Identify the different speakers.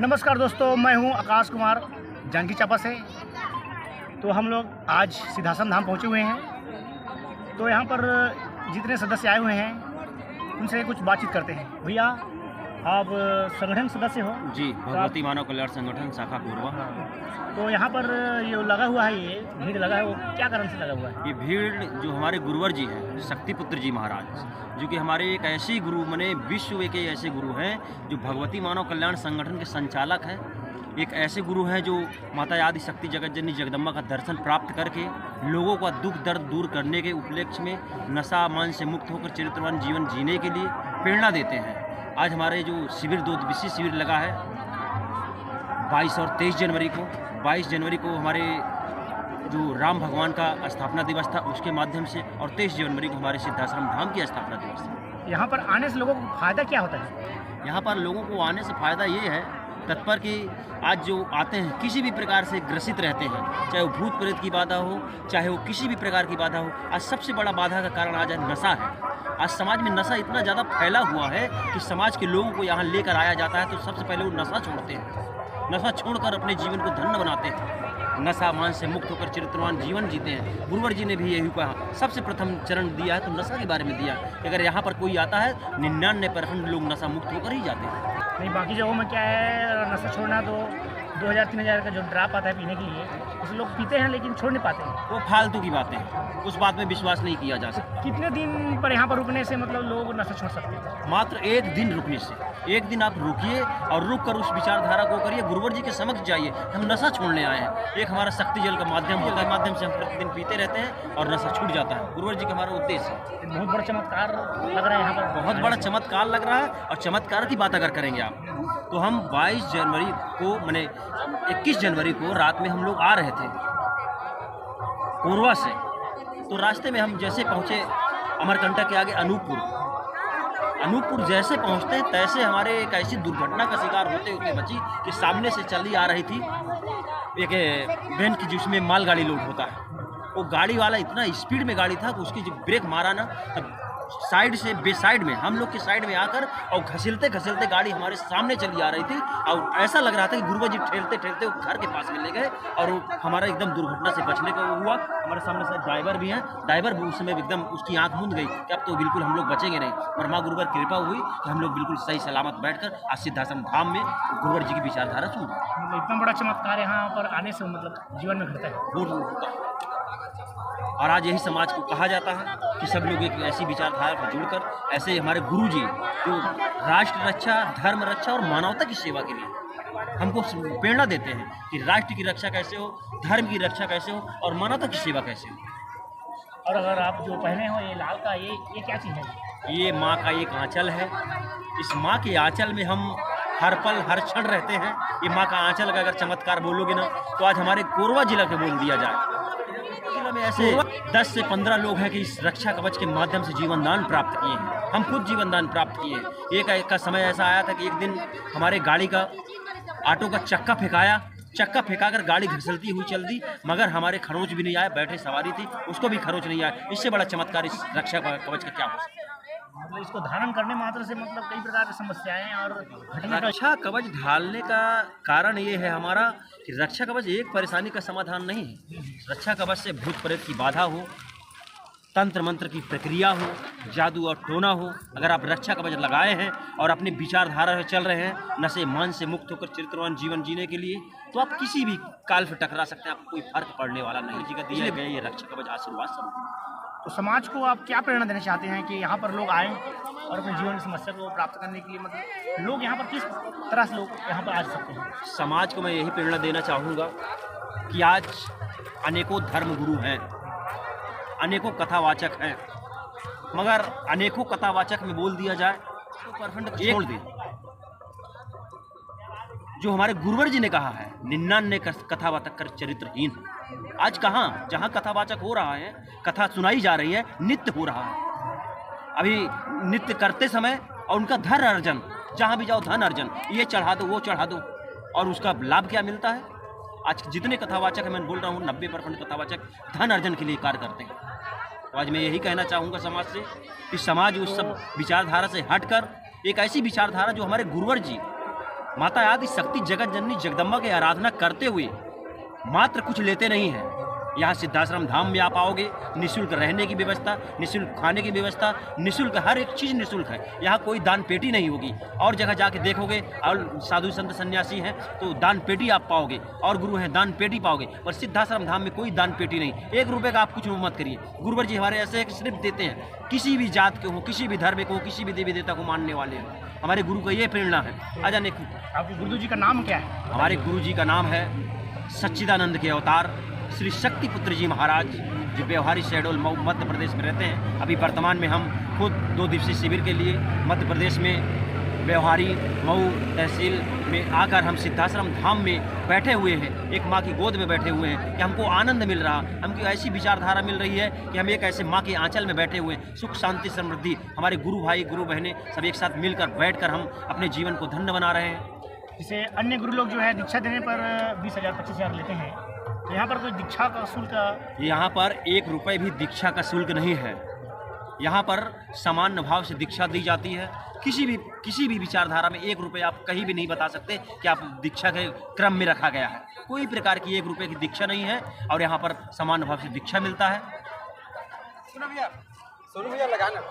Speaker 1: नमस्कार दोस्तों, मैं हूं आकाश कुमार जानकी चापा से। तो हम लोग आज सिद्धाश्रम धाम पहुंचे हुए हैं। तो यहां पर जितने सदस्य आए हुए हैं उनसे कुछ बातचीत करते हैं। भैया, आप संगठन सदस्य हो?
Speaker 2: जी, भगवती मानव कल्याण संगठन शाखा कोरबा।
Speaker 1: तो यहाँ पर ये लगा हुआ है, ये भीड़ लगा है, वो क्या कारण से लगा हुआ है?
Speaker 2: ये भीड़ जो हमारे गुरुवर जी हैं, शक्तिपुत्र जी महाराज, जो कि हमारे एक ऐसे गुरु माने विश्व के ऐसे गुरु हैं जो भगवती मानव कल्याण संगठन के संचालक हैं। एक ऐसे गुरु हैं जो माता आदि शक्ति जगत जननी जगदम्बा का दर्शन प्राप्त करके लोगों का दुख दर्द दूर करने के उपलक्ष्य में नशा मान से मुक्त होकर चरित्रवान जीवन जीने के लिए प्रेरणा देते हैं। आज हमारे जो शिविर 2 दिवसीय शिविर लगा है 22 और 23 जनवरी को। 22 जनवरी को हमारे जो राम भगवान का स्थापना दिवस था उसके माध्यम से, और 23 जनवरी को हमारे सिद्धाश्रम धाम की स्थापना दिवस था।
Speaker 1: यहाँ पर आने से लोगों को फ़ायदा क्या होता है?
Speaker 2: यहाँ पर लोगों को आने से फ़ायदा ये है तत्पर कि आज जो आते हैं किसी भी प्रकार से ग्रसित रहते हैं, चाहे वो भूत प्रेत की बाधा हो, चाहे वो किसी भी प्रकार की बाधा हो। आज सबसे बड़ा बाधा का कारण आज नशा है। आज समाज में नशा इतना ज़्यादा फैला हुआ है कि समाज के लोगों को यहाँ लेकर आया जाता है तो सबसे पहले वो नशा छोड़ते हैं। नशा छोड़कर अपने जीवन को धन्य बनाते हैं, नशा मान से मुक्त होकर चरित्रवान जीवन जीते हैं। गुरुवर जी ने भी यही कहा, सबसे प्रथम चरण दिया है तो नशा के बारे में दिया कि अगर यहाँ पर कोई आता है 99% लोग नशा मुक्त होकर ही जाते हैं।
Speaker 1: नहीं, बाकी जगहों में क्या है, नशा छोड़ना तो 2000-3000 का जो ड्राप आता है पीने के लिए, उसे लोग पीते हैं लेकिन छोड़ नहीं पाते हैं।
Speaker 2: वो फालतू की बातें हैं, उस बात में विश्वास नहीं किया जा सकता।
Speaker 1: कितने दिन पर यहाँ पर रुकने से मतलब लोग नशा छोड़ सकते हैं?
Speaker 2: मात्र 1 दिन रुकने से। 1 दिन आप रुकिए और रुक कर उस विचारधारा को करिए, गुरुवर जी के समक्ष जाइए, हम नशा छोड़ने आए हैं। एक हमारा शक्ति जल का माध्यम होता है, माध्यम से हम प्रतिदिन पीते रहते हैं और नशा छूट जाता है। गुरुवर जी का हमारा उद्देश्य है।
Speaker 1: बहुत बड़ा चमत्कार लग रहा है यहाँ पर।
Speaker 2: बहुत बड़ा चमत्कार लग रहा है, और चमत्कार की बात अगर करेंगे आप तो हम 22 जनवरी को माने 21 जनवरी को रात में हम लोग आ रहे थे कोरबा से। तो रास्ते में हम जैसे पहुँचे अमरकंटक के आगे अनूपपुर जैसे पहुँचते हैं तैसे हमारे एक ऐसी दुर्घटना का शिकार होते होते बची कि सामने से चली आ रही थी एक वैन की जिसमें मालगाड़ी लोड होता है। वो गाड़ी वाला इतना स्पीड में गाड़ी था कि उसकी जब ब्रेक मारा ना, तब साइड से बेसाइड में हम लोग के साइड में आकर और घसीलते घसीलते गाड़ी हमारे सामने चली आ रही थी। और ऐसा लग रहा था कि गुरुवर जी ठेलते ठेलते वो घर के पास में ले गए और हमारा एकदम दुर्घटना से बचने का हुआ। हमारे सामने से ड्राइवर भी हैं, ड्राइवर भी उस समय एकदम उसकी आंख मूंद गई कि अब तो बिल्कुल हम लोग बचेंगे नहीं। और माँ गुरुवर कृपा हुई कि हम लोग बिल्कुल सही सलामत बैठकर आज सिद्धाश्रम धाम में गुरुवर जी की विचारधारा सुन रहे हैं।
Speaker 1: मतलब इतना बड़ा चमत्कार यहाँ पर आने से मतलब जीवन में घटता है।
Speaker 2: और आज यही समाज को कहा जाता है कि सब लोग एक ऐसी विचारधारा को जुड़कर ऐसे हमारे गुरु जी जो राष्ट्र रक्षा, धर्म रक्षा और मानवता की सेवा के लिए हमको प्रेरणा देते हैं कि राष्ट्र की रक्षा कैसे हो, धर्म की रक्षा कैसे हो और मानवता की सेवा कैसे हो।
Speaker 1: और अगर आप जो पहने हो ये लाल का, ये क्या चीज़ है?
Speaker 2: ये माँ का एक आंचल है। इस माँ के आंचल में हम हर पल हर क्षण रहते हैं। ये माँ का आंचल का अगर चमत्कार बोलोगे ना तो आज हमारे कोरबा जिला के बोल दिया जाए। जिला में ऐसे 10 से 15 लोग हैं कि इस रक्षा कवच के माध्यम से जीवन दान प्राप्त किए हैं। हम खुद जीवन दान प्राप्त किए हैं। एक का समय ऐसा आया था कि एक दिन हमारे गाड़ी का ऑटो का चक्का फेंकाकर गाड़ी घिसलती हुई चल दी, मगर हमारे खरोच भी नहीं आया। बैठे सवारी थी उसको भी खरोच नहीं आया। इससे बड़ा चमत्कार इस रक्षा कवच का क्या हो सकता है?
Speaker 1: मतलब इसको धारण करने मात्र से मतलब कई प्रकार की समस्याएं और घटना का।
Speaker 2: रक्षा कवच ढालने का कारण ये है हमारा कि रक्षा कवच एक परेशानी का समाधान नहीं है। रक्षा कवच से भूत प्रेत की बाधा हो, तंत्र मंत्र की प्रक्रिया हो, जादू और टोना हो, अगर आप रक्षा कवच लगाए हैं और अपनी विचारधारा से चल रहे हैं, नशे मान से मुक्त होकर चरित्रवान जीवन जीने के लिए, तो आप किसी भी काल से टकरा सकते हैं। आपको कोई फर्क पड़ने वाला नहीं। जी का दिया गया ये रक्षा कवच आशीर्वाद स्वरूप।
Speaker 1: तो समाज को आप क्या प्रेरणा देना चाहते हैं कि यहाँ पर लोग आएँ और अपने जीवन की समस्या को प्राप्त करने के लिए, मतलब लोग यहाँ पर किस तरह से लोग यहाँ पर आ सकते हैं?
Speaker 2: समाज को मैं यही प्रेरणा देना चाहूँगा कि आज अनेकों धर्म गुरु हैं, अनेकों कथावाचक हैं, मगर अनेकों कथावाचक में बोल दिया जाए तो परखंड छोड़ दे। जो हमारे गुरुवर जी ने कहा है 99 कथावाचक कर चरित्रहीन। आज कहाँ जहाँ कथावाचक हो रहा है, कथा सुनाई जा रही है, नित्य हो रहा है। अभी नित्य करते समय और उनका धन अर्जन, जहाँ भी जाओ धन अर्जन, ये चढ़ा दो वो चढ़ा दो, और उसका लाभ क्या मिलता है? आज जितने कथावाचक हैं, मैं बोल रहा हूँ 90% कथावाचक धन अर्जन के लिए कार्य करते हैं। तो आज मैं यही कहना चाहूँगा समाज से कि समाज उस सब विचारधारा से हटकर एक ऐसी विचारधारा जो हमारे गुरुवर जी माता आदि शक्ति जगत जननी जगदम्बा की आराधना करते हुए मात्र कुछ लेते नहीं हैं। यहाँ सिद्धाश्रम धाम में आप आओगे, निःशुल्क रहने की व्यवस्था, निःशुल्क खाने की व्यवस्था, निःशुल्क हर एक चीज़ निःशुल्क है। यहाँ कोई दान पेटी नहीं होगी। और जगह जाके देखोगे और साधु संत सन्यासी हैं तो दान पेटी आप पाओगे, और गुरु हैं दान पेटी पाओगे, पर सिद्धाश्रम धाम में कोई दान पेटी नहीं। 1 रुपये का आप कुछ मत करिए। गुरुवर जी हमारे ऐसे सिर्फ देते हैं, किसी भी जात के हो, किसी भी धर्म के हो, किसी भी देवी देवता को मानने वाले हैं। हमारे गुरु का ये प्रेरणा है। आजा ने
Speaker 1: आपके गुरु जी का नाम क्या है?
Speaker 2: हमारे गुरु जी का नाम है सच्चिदानंद के अवतार श्री शक्तिपुत्र जी महाराज, जो व्यवहारी शहडोल मऊ मध्य प्रदेश में रहते हैं। अभी वर्तमान में हम खुद 2 दिवसीय शिविर के लिए मध्य प्रदेश में व्यवहारी मऊ तहसील में आकर हम सिद्धाश्रम धाम में बैठे हुए हैं, एक माँ की गोद में बैठे हुए हैं कि हमको आनंद मिल रहा, हमको ऐसी विचारधारा मिल रही है कि हम एक ऐसे माँ के आंचल में बैठे हुए हैं। सुख शांति समृद्धि, हमारे गुरु भाई गुरु बहनें सब एक साथ मिलकर बैठकर हम अपने जीवन को धन्य बना रहे हैं।
Speaker 1: जैसे अन्य गुरु लोग जो है दीक्षा देने पर 20,000 25,000 लेते हैं, तो यहाँ पर कोई दीक्षा का शुल्क?
Speaker 2: यहाँ पर 1 रुपये भी दीक्षा का शुल्क नहीं है। यहाँ पर सामान्य भाव से दीक्षा दी जाती है। किसी भी विचारधारा में 1 रुपये आप कहीं भी नहीं बता सकते कि आप दीक्षा के क्रम में रखा गया है। कोई प्रकार की 1 रुपये की दीक्षा नहीं है, और यहाँ पर सामान्य भाव से दीक्षा मिलता है।
Speaker 3: सुनो भैया लगाना।